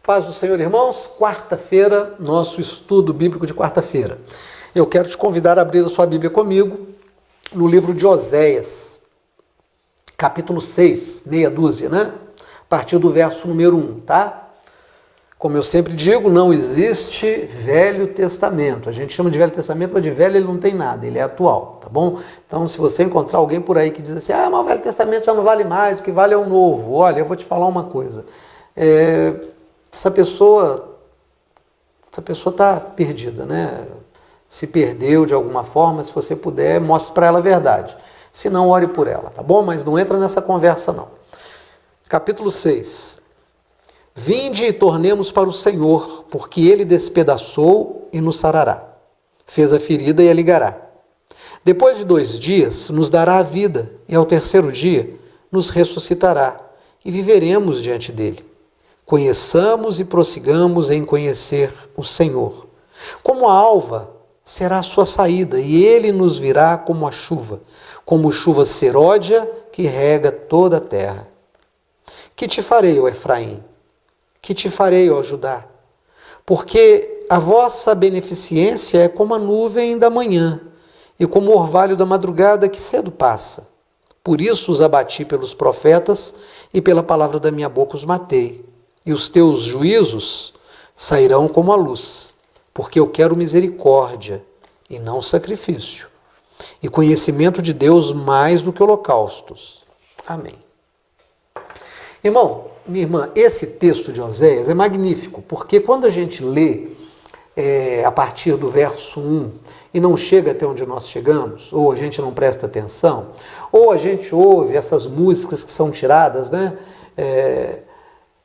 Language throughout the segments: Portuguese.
Paz do Senhor, irmãos. Quarta-feira, nosso estudo bíblico de quarta-feira. Eu quero te convidar a abrir a sua Bíblia comigo no livro de Oséias, capítulo 6, meia dúzia, né? A partir do verso número 1, tá? Como eu sempre digo, não existe Velho Testamento. A gente chama de Velho Testamento, mas de velho ele não tem nada, ele é atual, tá bom? Então, se você encontrar alguém por aí que diz assim, mas o Velho Testamento já não vale mais, o que vale é o Novo. Olha, eu vou te falar uma coisa. Essa pessoa está perdida, né? Se perdeu de alguma forma, se você puder, mostre para ela a verdade. Se não, ore por ela, tá bom? Mas não entra nessa conversa, não. Capítulo 6. Vinde e tornemos para o Senhor, porque Ele despedaçou e nos sarará. Fez a ferida e a ligará. Depois de 2 dias, nos dará a vida, e ao terceiro dia, nos ressuscitará, e viveremos diante dele. Conheçamos e prossigamos em conhecer o Senhor. Como a alva será a sua saída, e ele nos virá como a chuva, como chuva seródia que rega toda a terra. Que te farei, ó Efraim? Que te farei, ó Judá? Porque a vossa beneficência é como a nuvem da manhã, e como o orvalho da madrugada que cedo passa. Por isso os abati pelos profetas, e pela palavra da minha boca os matei. E os teus juízos sairão como a luz, porque eu quero misericórdia e não sacrifício, e conhecimento de Deus mais do que holocaustos. Amém. Irmão, minha irmã, esse texto de Oséias é magnífico, porque quando a gente lê a partir do verso 1 e não chega até onde nós chegamos, ou a gente não presta atenção, ou a gente ouve essas músicas que são tiradas, né?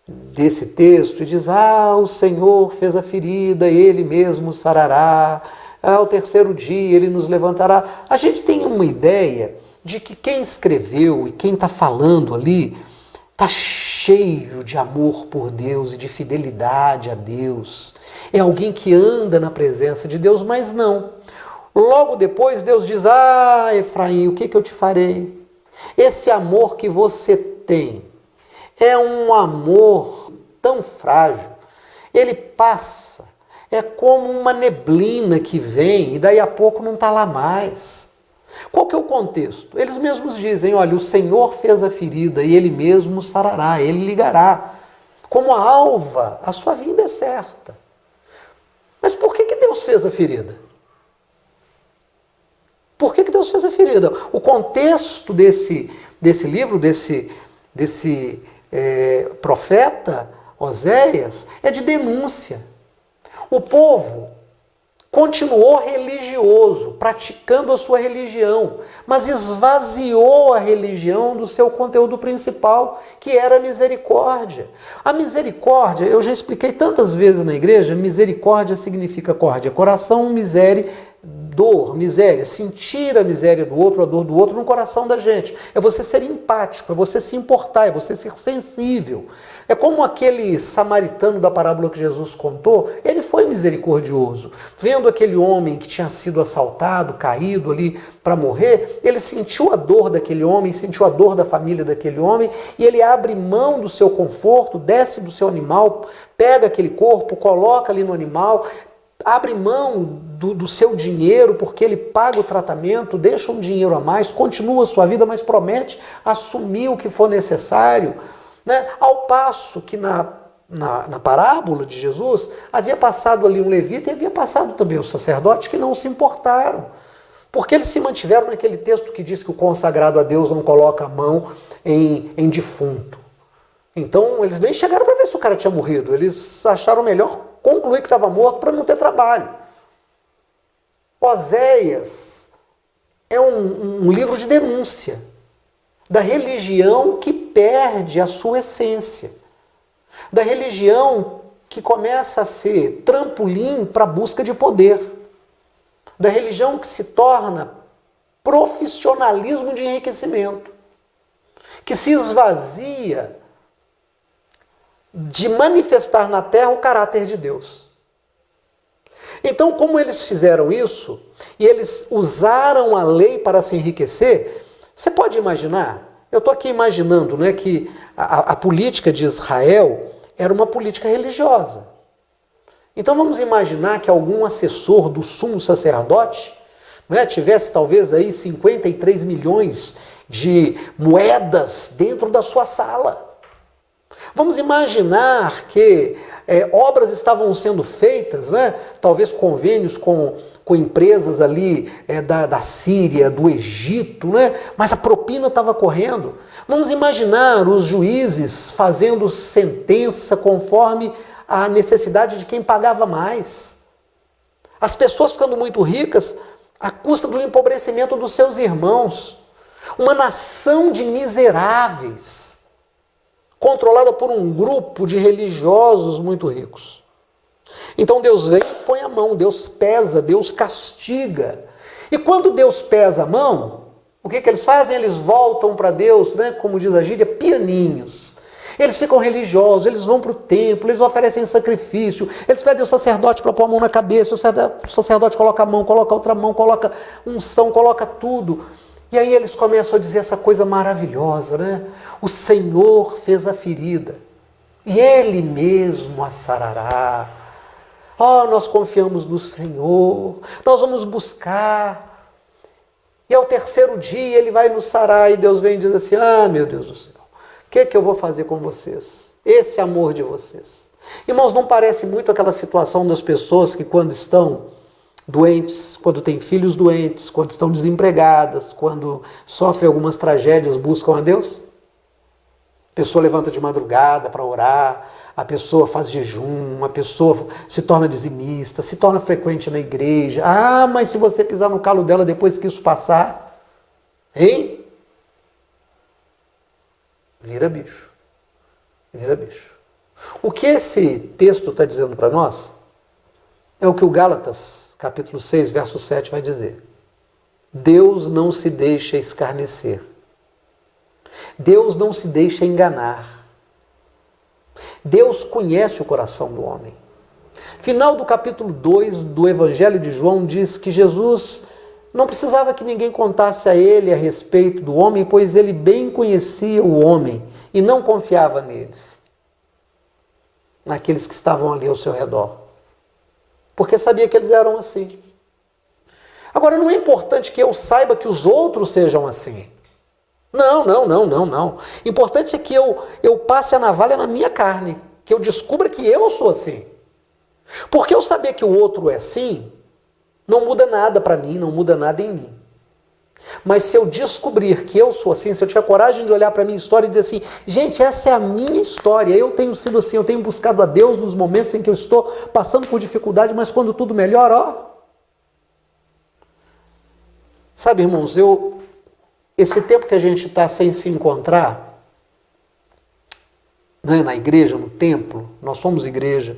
Desse texto e diz, o Senhor fez a ferida e Ele mesmo sarará, ao terceiro dia Ele nos levantará. A gente tem uma ideia de que quem escreveu e quem está falando ali está cheio de amor por Deus e de fidelidade a Deus. É alguém que anda na presença de Deus, mas não. Logo depois Deus diz, Efraim, o que eu te farei? Esse amor que você tem é um amor tão frágil, ele passa, é como uma neblina que vem e daí a pouco não está lá mais. Qual que é o contexto? Eles mesmos dizem, olha, o Senhor fez a ferida e Ele mesmo sarará, Ele ligará. Como a alva, a sua vida é certa. Mas por que Deus fez a ferida? Por que Deus fez a ferida? O contexto desse livro, desse profeta Oséias, é de denúncia. O povo continuou religioso, praticando a sua religião, mas esvaziou a religião do seu conteúdo principal, que era a misericórdia. A misericórdia, eu já expliquei tantas vezes na igreja, misericórdia significa córdia, coração, miséria, dor, miséria, sentir a miséria do outro, a dor do outro no coração da gente. É você ser empático, é você se importar, é você ser sensível. É como aquele samaritano da parábola que Jesus contou, ele foi misericordioso. Vendo aquele homem que tinha sido assaltado, caído ali para morrer, ele sentiu a dor daquele homem, sentiu a dor da família daquele homem, e ele abre mão do seu conforto, desce do seu animal, pega aquele corpo, coloca ali no animal, abre mão do seu dinheiro, porque ele paga o tratamento, deixa um dinheiro a mais, continua a sua vida, mas promete assumir o que for necessário. Né? Ao passo que na parábola de Jesus, havia passado ali um levita e havia passado também o sacerdote que não se importaram. Porque eles se mantiveram naquele texto que diz que o consagrado a Deus não coloca a mão em defunto. Então, eles nem chegaram para ver se o cara tinha morrido. Eles acharam melhor concluir que estava morto para não ter trabalho. Oséias é um livro de denúncia da religião que perde a sua essência, da religião que começa a ser trampolim para a busca de poder, da religião que se torna profissionalismo de enriquecimento, que se esvazia de manifestar na terra o caráter de Deus. Então, como eles fizeram isso, e eles usaram a lei para se enriquecer, você pode imaginar, eu estou aqui imaginando, né, que a política de Israel era uma política religiosa. Então vamos imaginar que algum assessor do sumo sacerdote, né, tivesse talvez aí 53 milhões de moedas dentro da sua sala. Vamos imaginar que obras estavam sendo feitas, né, talvez convênios com empresas ali da Síria, do Egito, né, mas a propina estava correndo. Vamos imaginar os juízes fazendo sentença conforme a necessidade de quem pagava mais. As pessoas ficando muito ricas à custa do empobrecimento dos seus irmãos. Uma nação de miseráveis, controlada por um grupo de religiosos muito ricos. Então Deus vem e põe a mão, Deus pesa, Deus castiga. E quando Deus pesa a mão, o que eles fazem? Eles voltam para Deus, né, como diz a gíria, pianinhos. Eles ficam religiosos, eles vão para o templo, eles oferecem sacrifício, eles pedem o sacerdote para pôr a mão na cabeça, o sacerdote coloca a mão, coloca outra mão, coloca unção, coloca tudo. E aí eles começam a dizer essa coisa maravilhosa, né? O Senhor fez a ferida e Ele mesmo a sarará. Oh, nós confiamos no Senhor, nós vamos buscar. E ao terceiro dia Ele vai nos sarar e Deus vem e diz assim, ah, meu Deus do céu. O que eu vou fazer com vocês? Esse amor de vocês. Irmãos, não parece muito aquela situação das pessoas que quando estão doentes, quando têm filhos doentes, quando estão desempregadas, quando sofrem algumas tragédias, buscam a Deus? A pessoa levanta de madrugada para orar, a pessoa faz jejum, a pessoa se torna dizimista, se torna frequente na igreja. Ah, mas se você pisar no calo dela depois que isso passar, hein? Vira bicho. Vira bicho. O que esse texto está dizendo para nós é o que o Gálatas, capítulo 6, verso 7 vai dizer. Deus não se deixa escarnecer. Deus não se deixa enganar. Deus conhece o coração do homem. Final do capítulo 2 do Evangelho de João diz que Jesus não precisava que ninguém contasse a ele a respeito do homem, pois ele bem conhecia o homem e não confiava neles, naqueles que estavam ali ao seu redor, porque sabia que eles eram assim. Agora, não é importante que eu saiba que os outros sejam assim. Não. Importante é que eu passe a navalha na minha carne, que eu descubra que eu sou assim. Porque eu saber que o outro é assim, não muda nada para mim, não muda nada em mim. Mas se eu descobrir que eu sou assim, se eu tiver coragem de olhar para a minha história e dizer assim, gente, essa é a minha história, eu tenho sido assim, eu tenho buscado a Deus nos momentos em que eu estou passando por dificuldade, mas quando tudo melhora, ó. Sabe, irmãos, esse tempo que a gente está sem se encontrar, né, na igreja, no templo, nós somos igreja,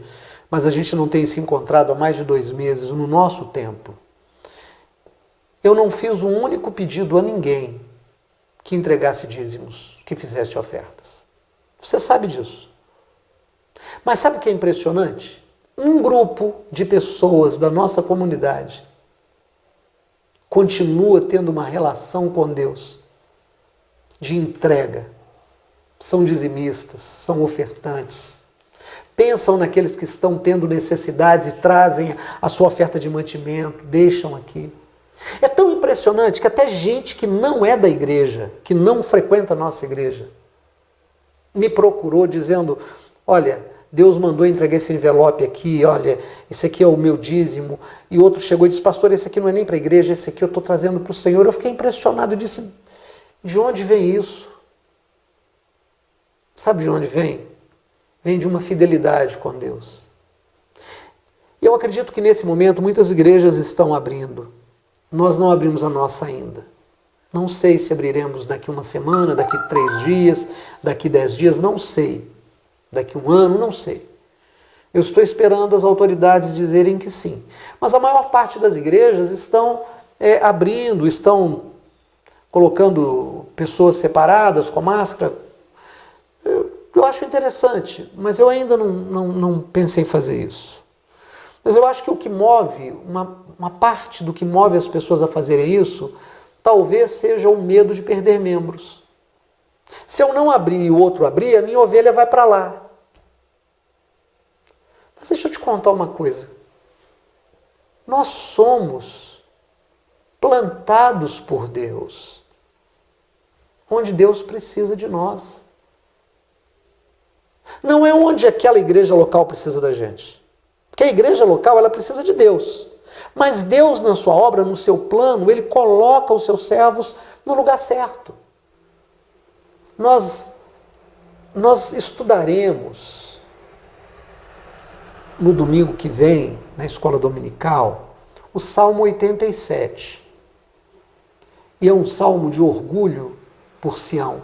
mas a gente não tem se encontrado há mais de 2 meses no nosso templo. Eu não fiz um único pedido a ninguém que entregasse dízimos, que fizesse ofertas. Você sabe disso. Mas sabe o que é impressionante? Um grupo de pessoas da nossa comunidade continua tendo uma relação com Deus de entrega. São dizimistas, são ofertantes. Pensam naqueles que estão tendo necessidades e trazem a sua oferta de mantimento, deixam aqui. É tão impressionante que até gente que não é da igreja, que não frequenta a nossa igreja, me procurou dizendo, olha, Deus mandou entregar esse envelope aqui, olha, esse aqui é o meu dízimo. E outro chegou e disse, pastor, esse aqui não é nem para a igreja, esse aqui eu estou trazendo para o Senhor. Eu fiquei impressionado e disse, de onde vem isso? Sabe de onde vem? Vem de uma fidelidade com Deus. E eu acredito que nesse momento muitas igrejas estão abrindo. Nós não abrimos a nossa ainda. Não sei se abriremos daqui 1 semana, daqui 3 dias, daqui 10 dias, não sei. Daqui 1 ano, não sei. Eu estou esperando as autoridades dizerem que sim. Mas a maior parte das igrejas estão abrindo, estão colocando pessoas separadas com máscara. Eu acho interessante, mas eu ainda não pensei em fazer isso. Mas eu acho que o que move, uma parte do que move as pessoas a fazerem isso, talvez seja o medo de perder membros. Se eu não abrir e o outro abrir, a minha ovelha vai para lá. Mas deixa eu te contar uma coisa. Nós somos plantados por Deus, onde Deus precisa de nós. Não é onde aquela igreja local precisa da gente. Porque a igreja local, ela precisa de Deus. Mas Deus, na sua obra, no seu plano, Ele coloca os seus servos no lugar certo. Nós estudaremos no domingo que vem, na escola dominical, o Salmo 87. E é um salmo de orgulho por Sião.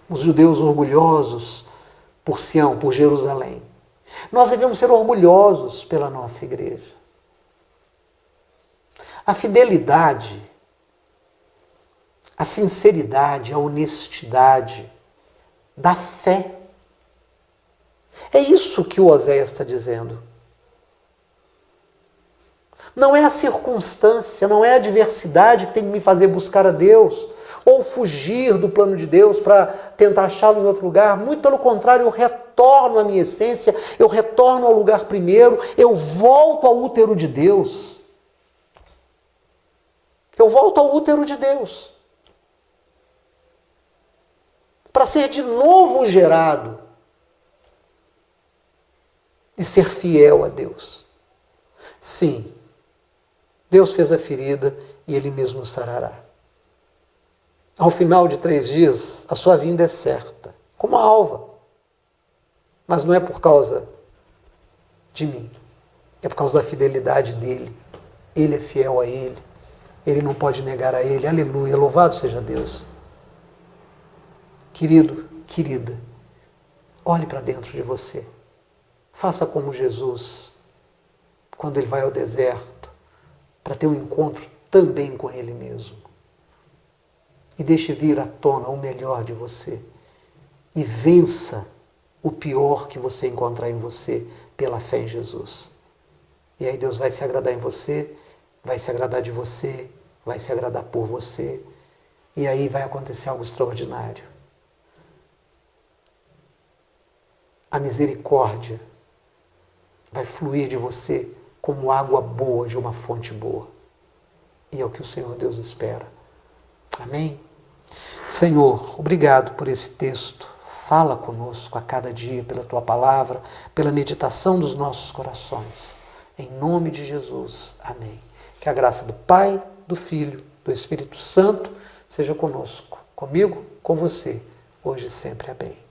Os judeus orgulhosos por Sião, por Jerusalém. Nós devemos ser orgulhosos pela nossa igreja. A fidelidade, a sinceridade, a honestidade da fé. É isso que o Oséias está dizendo. Não é a circunstância, não é a adversidade que tem que me fazer buscar a Deus, ou fugir do plano de Deus para tentar achá-lo em outro lugar. Muito pelo contrário, eu retorno à minha essência, eu retorno ao lugar primeiro, eu volto ao útero de Deus. Eu volto ao útero de Deus. Para ser de novo gerado e ser fiel a Deus. Sim, Deus fez a ferida e Ele mesmo sarará. Ao final de 3 dias, a sua vinda é certa, como a alva. Mas não é por causa de mim, é por causa da fidelidade dEle. Ele é fiel a Ele, Ele não pode negar a Ele. Aleluia, louvado seja Deus. Querido, querida, olhe para dentro de você. Faça como Jesus, quando Ele vai ao deserto, para ter um encontro também com Ele mesmo. E deixe vir à tona o melhor de você. E vença o pior que você encontrar em você pela fé em Jesus. E aí Deus vai se agradar em você, vai se agradar de você, vai se agradar por você. E aí vai acontecer algo extraordinário. A misericórdia vai fluir de você como água boa de uma fonte boa. E é o que o Senhor Deus espera. Amém? Senhor, obrigado por esse texto. Fala conosco a cada dia pela Tua palavra, pela meditação dos nossos corações. Em nome de Jesus. Amém. Que a graça do Pai, do Filho, do Espírito Santo seja conosco, comigo, com você, hoje e sempre. Amém.